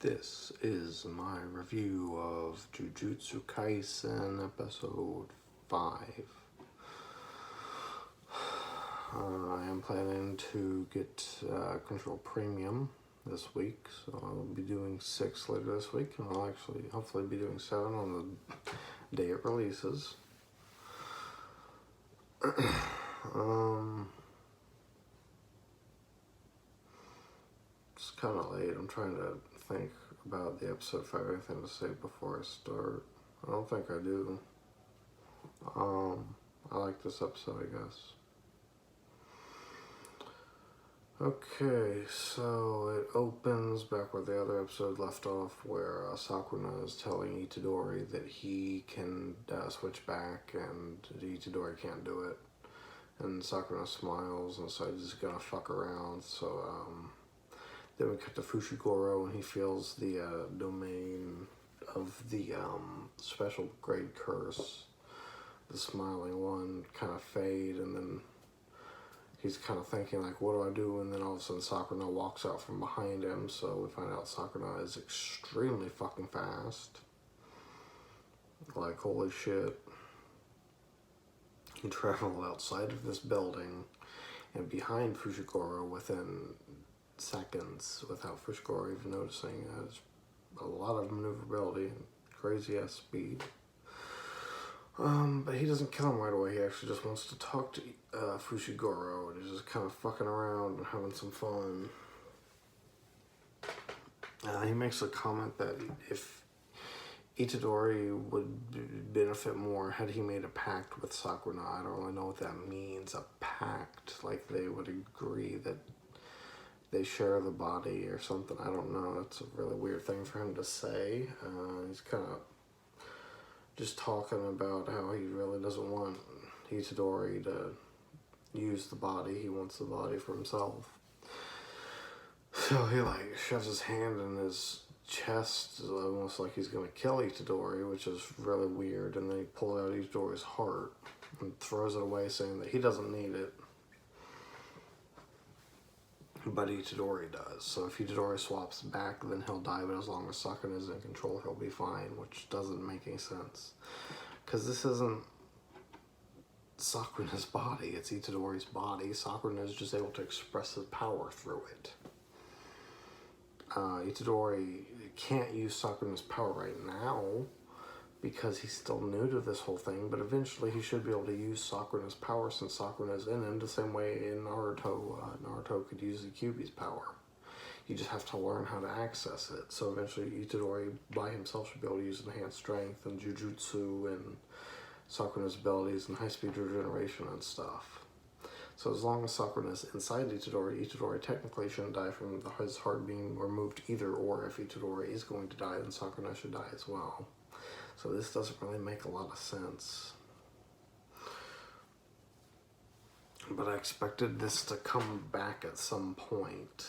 This is my review of Jujutsu Kaisen episode 5. I am planning to get Control Premium this week, so I'll be doing 6 later this week, and I'll actually hopefully be doing 7 on the day it releases. It's kind of late. I'm trying to think about the episode if I have anything to say before I start. I don't think I do. I like this episode, I guess. Okay, so it opens back where the other episode left off, where Sakuna is telling Itadori that he can switch back and Itadori can't do it. And Sakuna smiles and decides he's gonna fuck around, so then we cut to Fushiguro, and he feels the domain of the special grade curse, the smiling one, kind of fade, and then he's kind of thinking, like, what do I do? And then all of a sudden Sakuna walks out from behind him, so we find out Sakuna is extremely fucking fast. Like, holy shit. He traveled outside of this building and behind Fushiguro within seconds without Fushiguro even noticing. There's a lot of maneuverability and crazy ass speed. But he doesn't kill him right away. He actually just wants to talk to Fushiguro, and he's just kind of fucking around and having some fun. He makes a comment that if Itadori would benefit more had he made a pact with Sakuna. I don't really know what that means, a pact. Like they would agree that they share the body or something. I don't know. It's a really weird thing for him to say. He's kind of just talking about how he really doesn't want Itadori to use the body. He wants the body for himself. So he like shoves his hand in his chest, almost like he's gonna kill Itadori, which is really weird. And then he pulls out Itadori's heart and throws it away, saying that he doesn't need it, but Itadori does. So if Itadori swaps back, then he'll die, but as long as Sakuna is in control, he'll be fine, which doesn't make any sense. Because this isn't Sakuna's body, it's Itadori's body. Sakuna is just able to express his power through it. Itadori can't use Sakuna's power right now because he's still new to this whole thing, but eventually he should be able to use Sakuna's power since Sakuna's in him, the same way in Naruto. Naruto could use the Kyuubi's power. You just have to learn how to access it. So eventually Itadori by himself should be able to use enhanced strength and Jujutsu and Sakuna's abilities and high-speed regeneration and stuff. So as long as Sakuna is inside Itadori, Itadori technically shouldn't die from his heart being removed either, or if Itadori is going to die, then Sakuna should die as well. So this doesn't really make a lot of sense. But I expected this to come back at some point.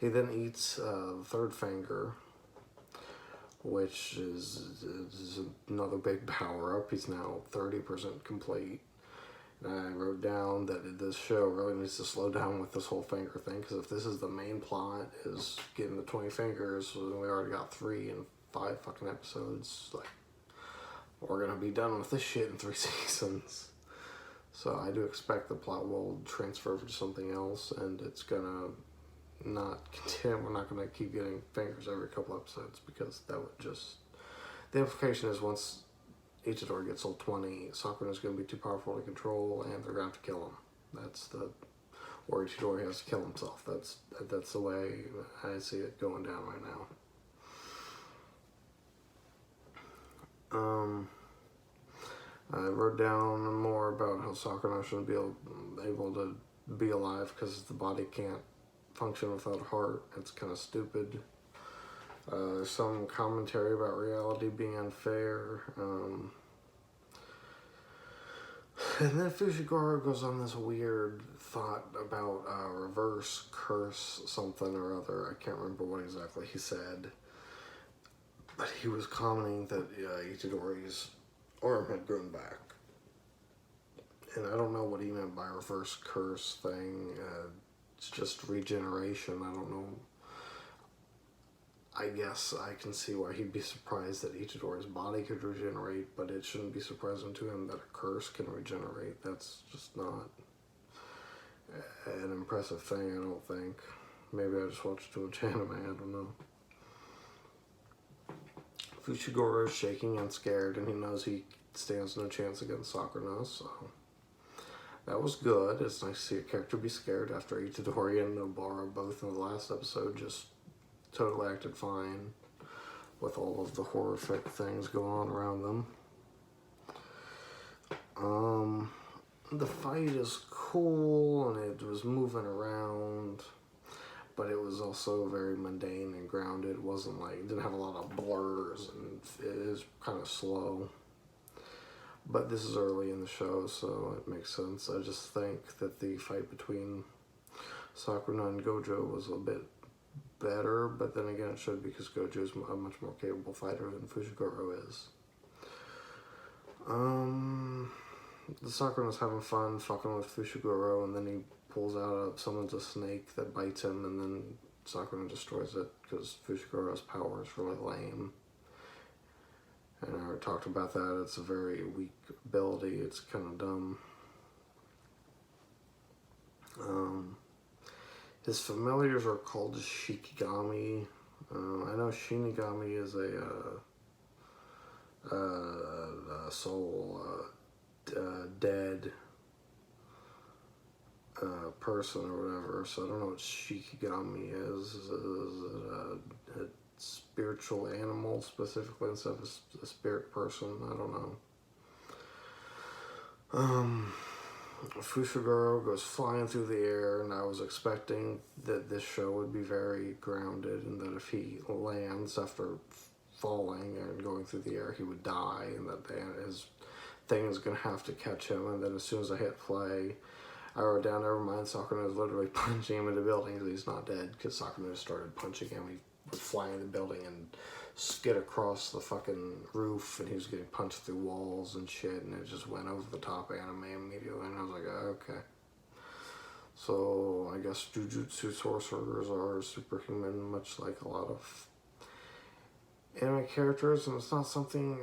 He then eats the third finger, which is another big power-up. He's now 30% complete. And I wrote down that this show really needs to slow down with this whole finger thing, because if this is the main plot, is getting the 20 fingers, we already got 3 in 5 fucking episodes. Like, we're gonna be done with this shit in 3 seasons. So I do expect the plot will transfer to something else, and it's gonna not continue. We're not gonna keep getting fingers every couple episodes, because that would just... The implication is once Itadori gets level 20, Sakuna's going to be too powerful to control, and they're going to have to kill him. That's the... Or Itadori has to kill himself. That's the way I see it going down right now. I wrote down more about how Sakuna shouldn't be able to be alive because the body can't function without a heart. It's kind of stupid. There's some commentary about reality being unfair. And then Fushiguro goes on this weird thought about reverse curse something or other. I can't remember what exactly he said. But he was commenting that Itadori's arm had grown back. And I don't know what he meant by reverse curse thing. It's just regeneration. I don't know. I guess I can see why he'd be surprised that Itadori's body could regenerate, but it shouldn't be surprising to him that a curse can regenerate. That's just not an impressive thing, I don't think. Maybe I just watched too much anime, I don't know. Fushiguro is shaking and scared, and he knows he stands no chance against Sakura, so that was good. It's nice to see a character be scared after Itadori and Nobara both in the last episode just totally acted fine with all of the horrific things going on around them. The fight is cool and it was moving around, but it was also very mundane and grounded. It wasn't like, it didn't have a lot of blurs, and it is kind of slow. But this is early in the show, so it makes sense. I just think that the fight between Sakura and Gojo was a bit better, but then again it should, because Gojo is a much more capable fighter than Fushiguro is. The Sakura was having fun fucking with Fushiguro, and then he pulls out summons a snake that bites him, and then Sakura destroys it because Fushiguro's power is really lame. And I already talked about that. It's a very weak ability. It's kind of dumb. His familiars are called Shikigami. I know Shinigami is a soul, dead person or whatever. So I don't know what Shikigami is. Is it a spiritual animal specifically instead of a spirit person? I don't know. Fushiguro goes flying through the air, and I was expecting that this show would be very grounded, and that if he lands after falling and going through the air, he would die, and that his thing is going to have to catch him. And then as soon as I hit play, I wrote down, never mind, Sakura is literally punching him in the building, so he's not dead, because Sakura just started punching him. He was flying in the building and skid across the fucking roof, and he was getting punched through walls and shit, and it just went over the top anime immediately, and I was like, oh, okay. So I guess Jujutsu sorcerers are superhuman, much like a lot of anime characters, and it's not something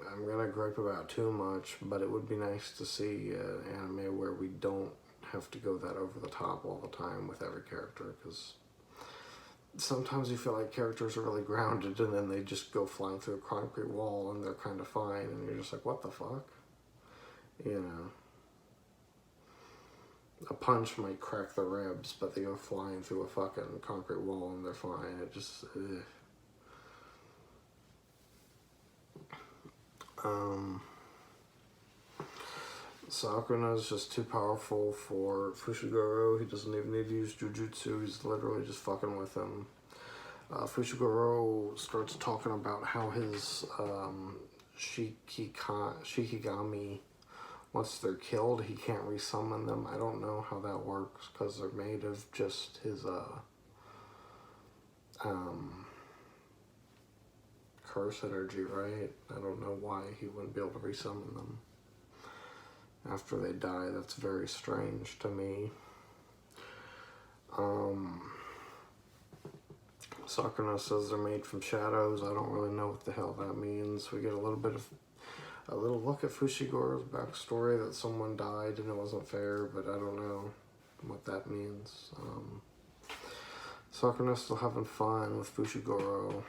I'm gonna gripe about too much, but it would be nice to see an anime where we don't have to go that over the top all the time with every character, because sometimes you feel like characters are really grounded and then they just go flying through a concrete wall and they're kind of fine, and you're just like, what the fuck? You know, a punch might crack the ribs, but they go flying through a fucking concrete wall and they're fine. It just, Sakura is just too powerful for Fushiguro. He doesn't even need to use Jujutsu. He's literally just fucking with him. Fushiguro starts talking about how his Shikigami, once they're killed, he can't resummon them. I don't know how that works, because they're made of just his curse energy, right? I don't know why he wouldn't be able to resummon them after they die. That's very strange to me. Sakura says they're made from shadows. I don't really know what the hell that means. We get a little look at Fushiguro's backstory, that someone died and it wasn't fair, but I don't know what that means. Sakura's still having fun with Fushiguro.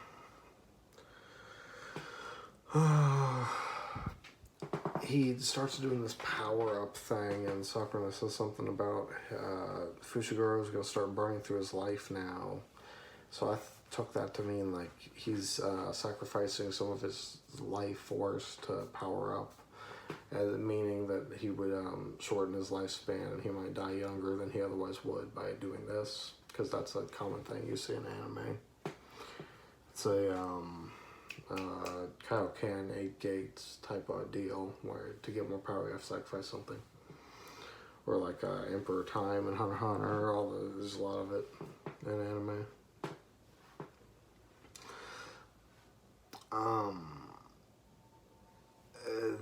He starts doing this power-up thing, and Sakura says something about Fushiguro is going to start burning through his life now. So I took that to mean like he's sacrificing some of his life force to power up, meaning that he would shorten his lifespan and he might die younger than he otherwise would by doing this, because that's a common thing you see in anime. It's a Kaioken 8 gates type of deal, where to get more power you have to sacrifice something. Or like Emperor Time and Hunter x Hunter, there's a lot of it in anime.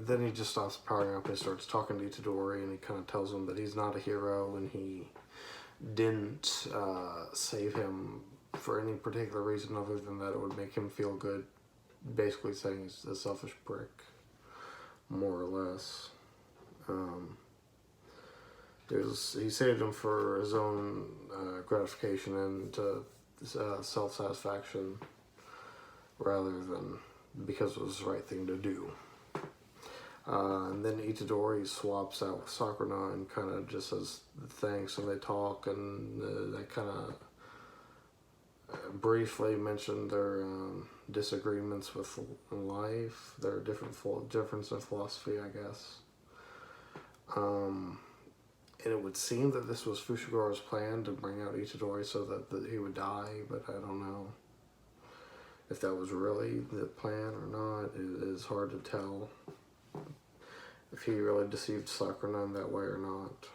Then he just stops powering up and starts talking to Itadori, and he kind of tells him that he's not a hero and he didn't save him for any particular reason other than that it would make him feel good. Basically saying he's a selfish prick, more or less. He saved him for his own gratification and self-satisfaction rather than because it was the right thing to do. And then Itadori swaps out with Sakura and kind of just says thanks, and they talk, and they kind of briefly mention their disagreements with life, their difference in philosophy, I guess. And it would seem that this was Fushigura's plan to bring out Itadori so that he would die, but I don't know if that was really the plan or not. It is hard to tell if he really deceived Sakura in that way or not.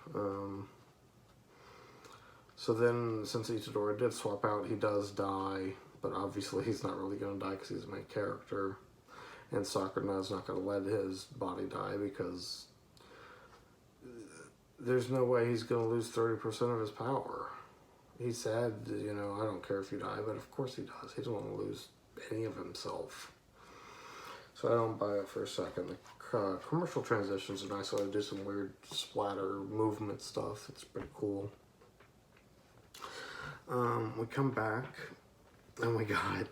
So then, since Itadori did swap out, he does die, but obviously he's not really going to die because he's the main character. And Sakura is not going to let his body die because there's no way he's going to lose 30% of his power. He said, I don't care if you die, but of course he does. He doesn't want to lose any of himself. So I don't buy it for a second. The commercial transitions are nice, so I do some weird splatter movement stuff. It's pretty cool. We come back, and we got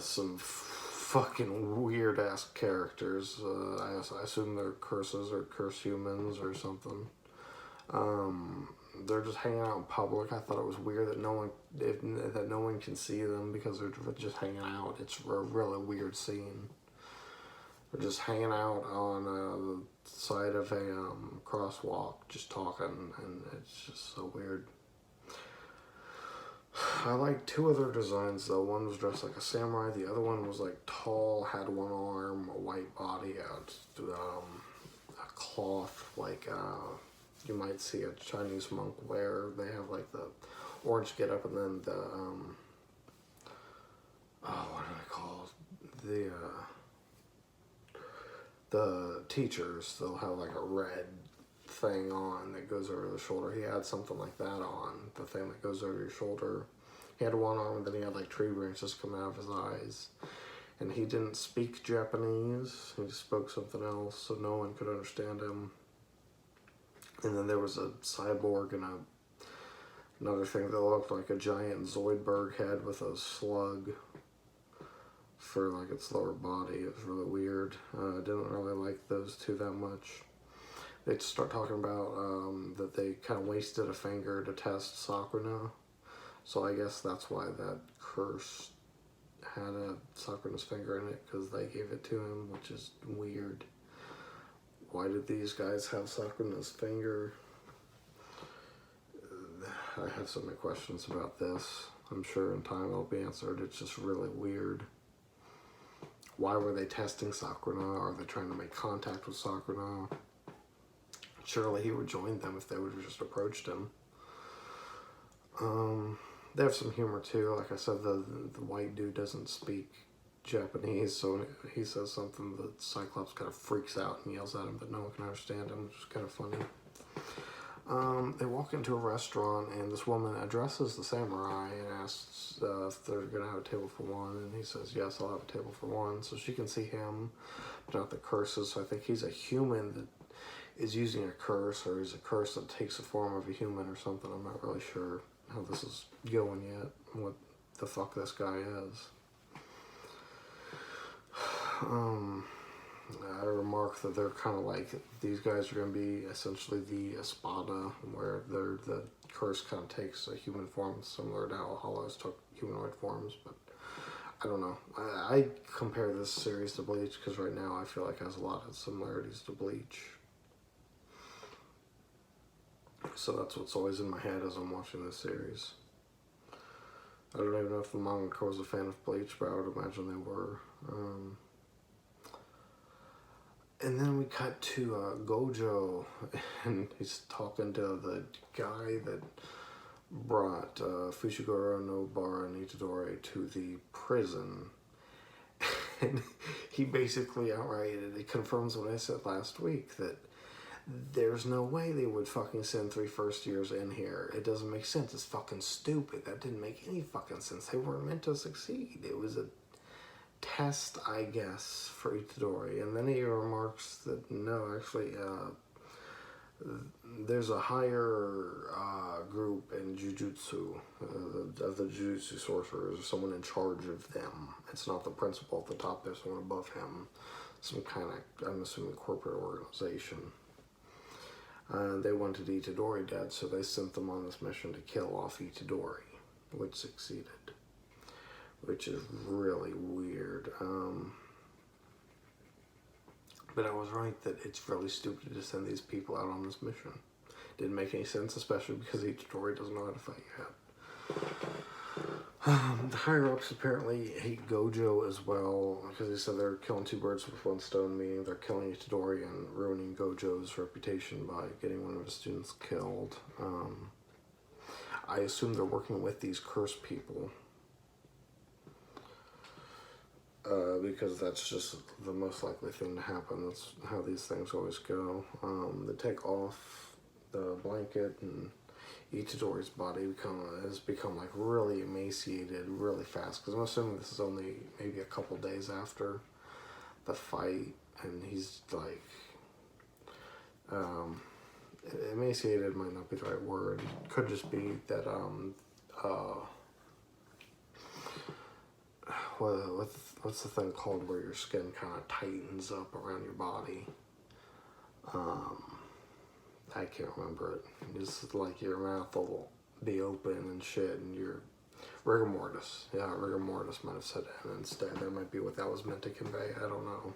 some fucking weird-ass characters. I assume they're curses or curse humans or something. They're just hanging out in public. I thought it was weird that no one can see them because they're just hanging out. It's a really weird scene. They're just hanging out on the side of a crosswalk, just talking, and it's just so weird. I like two of their designs though. One was dressed like a samurai. The other one was like tall, had one arm, a white body, a cloth like you might see a Chinese monk wear. They have like the orange getup, and then the what do they call it? The teachers. They'll have like a red thing on that goes over the shoulder. He had something like that on, the thing that goes over your shoulder. He had one arm, and then he had like tree branches coming out of his eyes. And he didn't speak Japanese. He just spoke something else, so no one could understand him. And then there was a cyborg and another thing that looked like a giant Zoidberg head with a slug for like its lower body. It was really weird. I didn't really like those two that much. They start talking about that they kind of wasted a finger to test Sakura. So I guess that's why that curse had Sakura's finger in it, because they gave it to him, which is weird. Why did these guys have Sakura's finger? I have so many questions about this. I'm sure in time it'll be answered. It's just really weird. Why were they testing Sakura? Are they trying to make contact with Sakura? Surely he would join them if they would have just approached him. They have some humor too. Like I said, the white dude doesn't speak Japanese, so he says something, the Cyclops kind of freaks out and yells at him, but no one can understand him, which is kind of funny. They walk into a restaurant, and this woman addresses the samurai and asks if they're going to have a table for one, and he says, yes, I'll have a table for one, so she can see him, but not the curses. So I think he's a human that is using a curse, or is a curse that takes the form of a human or something. I'm not really sure how this is going yet, what the fuck this guy is. I remark that they're kind of like, these guys are going to be essentially the Espada, where the curse kind of takes a human form, similar to how Hollows took humanoid forms, but I don't know. I compare this series to Bleach because right now I feel like it has a lot of similarities to Bleach. So that's what's always in my head as I'm watching this series. I don't even know if the mangaka was a fan of Bleach, but I would imagine they were. And then we cut to Gojo, and he's talking to the guy that brought Fushiguro, Nobara, and Itadori to the prison. And he basically outright, it confirms what I said last week, that There's no way they would fucking send 3 first years in here. It doesn't make sense. It's fucking stupid. That didn't make any fucking sense. They weren't meant to succeed. It was a test, I guess, for Itadori. And then he remarks that, no, actually, there's a higher group in Jujutsu, of the Jujutsu sorcerers, someone in charge of them. It's not the principal at the top, there's someone above him. Some kind of, I'm assuming, corporate organization. They wanted Itadori dead, so they sent them on this mission to kill off Itadori, which succeeded. Which is really weird. But I was right that it's really stupid to send these people out on this mission. Didn't make any sense, especially because Itadori doesn't know how to fight yet. The higher-ups apparently hate Gojo as well, because they said they're killing 2 birds with 1 stone, meaning they're killing Itadori and ruining Gojo's reputation by getting one of his students killed. I assume they're working with these cursed people. Because that's just the most likely thing to happen. That's how these things always go. They take off the blanket, and Itadori's body has become like really emaciated really fast. Because I'm assuming this is only maybe a couple days after the fight, and he's like emaciated might not be the right word. It could just be that what's the thing called where your skin kind of tightens up around your body? I can't remember it. It's like your mouth will be open and shit, and your rigor mortis. Yeah, rigor mortis might have said that instead. That might be what that was meant to convey. I don't know.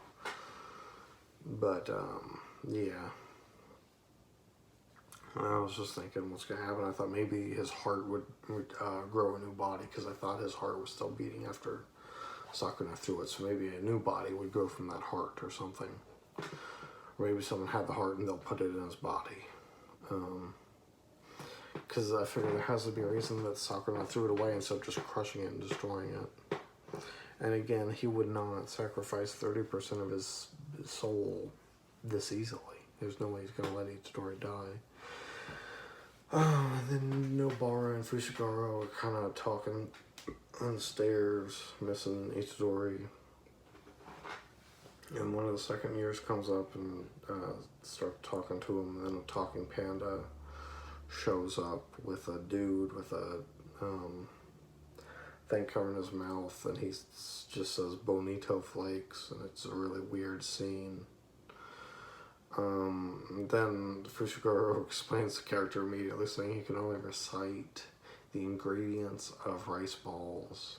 But yeah. I was just thinking what's going to happen. I thought maybe his heart would grow a new body, because I thought his heart was still beating after Sakuna threw it. So maybe a new body would grow from that heart or something. Or maybe someone had the heart and they'll put it in his body. Because I figure there has to be a reason that Sakuna threw it away instead of just crushing it and destroying it. And again, he would not sacrifice 30% of his soul this easily. There's no way he's going to let Itadori die. And then Nobara and Fushiguro are kind of talking on the stairs, missing Itadori. And one of the second years comes up and starts talking to him, and then a talking panda shows up with a dude with a thing covering his mouth, and he just says Bonito Flakes, and it's a really weird scene. Then Fushiguro explains the character immediately, saying he can only recite the ingredients of rice balls,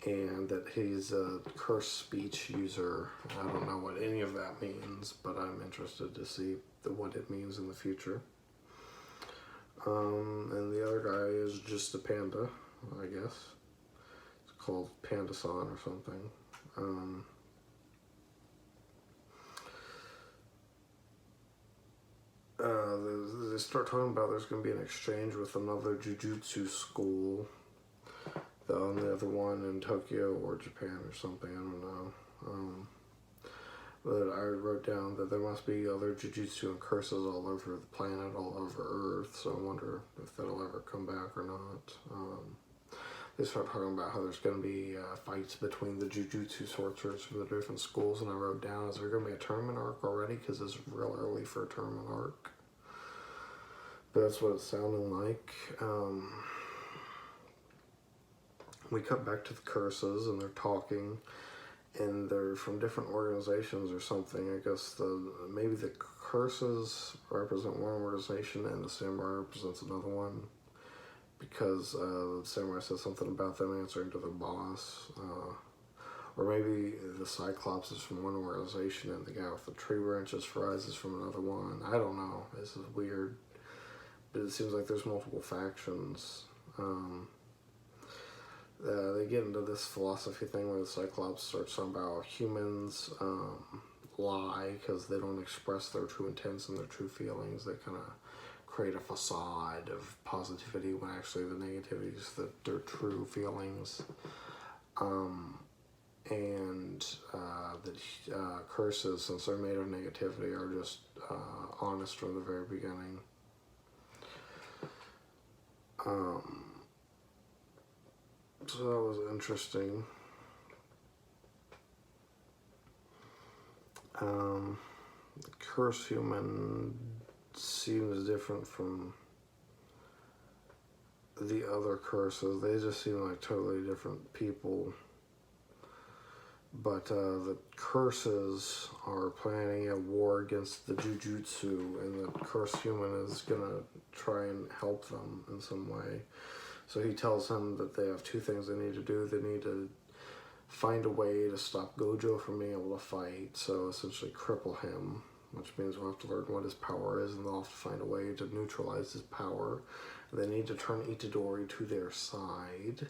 and that he's a cursed speech user. I don't know what any of that means, but I'm interested to see what it means in the future. And the other guy is just a panda, I guess. It's called Panda-san or something. They start talking about there's going to be an exchange with another Jujutsu school. The only other one in Tokyo or Japan or something, I don't know. But I wrote down that there must be other Jujutsu and curses all over the planet, all over Earth, so I wonder if that'll ever come back or not. They start talking about how there's going to be fights between the Jujutsu sorcerers from the different schools, and I wrote down, is there going to be a tournament arc already? Because it's real early for a tournament arc. But that's what it's sounding like. We cut back to the curses, and they're talking, and they're from different organizations or something. I guess maybe the curses represent one organization, and the samurai represents another one. Because the samurai says something about them answering to their boss. Or maybe the Cyclops is from one organization and the guy with the tree branches for eyes is from another one. I don't know. This is weird. But it seems like there's multiple factions. They get into this philosophy thing where the Cyclops starts talking about humans lie because they don't express their true intents and their true feelings. They kind of create a facade of positivity when actually the negativity is their true feelings. and that curses, since they're made of negativity, are just honest from the very beginning. So that was interesting. The cursed human seems different from the other curses. They just seem like totally different people. But the curses are planning a war against the Jujutsu, and the cursed human is gonna try and help them in some way. So he tells him that they have two things they need to do. They need to find a way to stop Gojo from being able to fight, so essentially cripple him, which means we'll have to learn what his power is, and they'll have to find a way to neutralize his power. They need to turn Itadori to their side,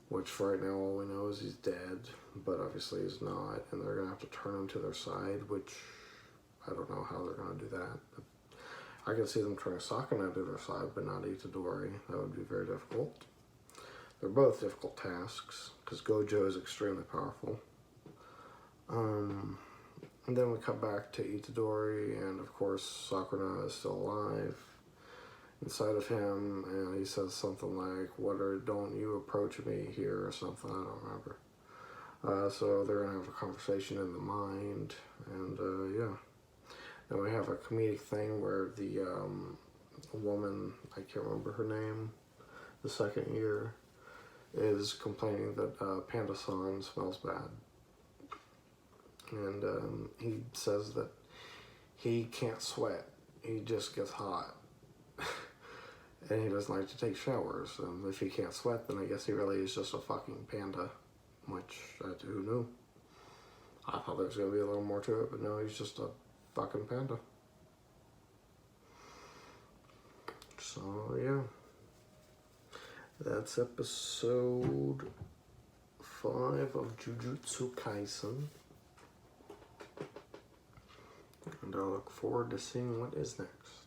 which for right now all we know is he's dead, but obviously he's not, and they're going to have to turn him to their side, which I don't know how they're going to do that. But I can see them turning Sakuna to their side, but not Itadori. That would be very difficult. They're both difficult tasks, because Gojo is extremely powerful. And then we come back to Itadori, and of course Sakuna is still alive inside of him, and he says something like, don't you approach me here, or something, I don't remember. So they're going to have a conversation in the mind, and yeah. Then we have a comedic thing where the woman, I can't remember her name, the second year, is complaining that Panda-san smells bad. And he says that he can't sweat, he just gets hot. And he doesn't like to take showers. And if he can't sweat, then I guess he really is just a fucking panda, which who knew? I thought there was going to be a little more to it, but no, he's just a fucking panda. So, yeah. That's episode 5 of Jujutsu Kaisen. And I look forward to seeing what is next.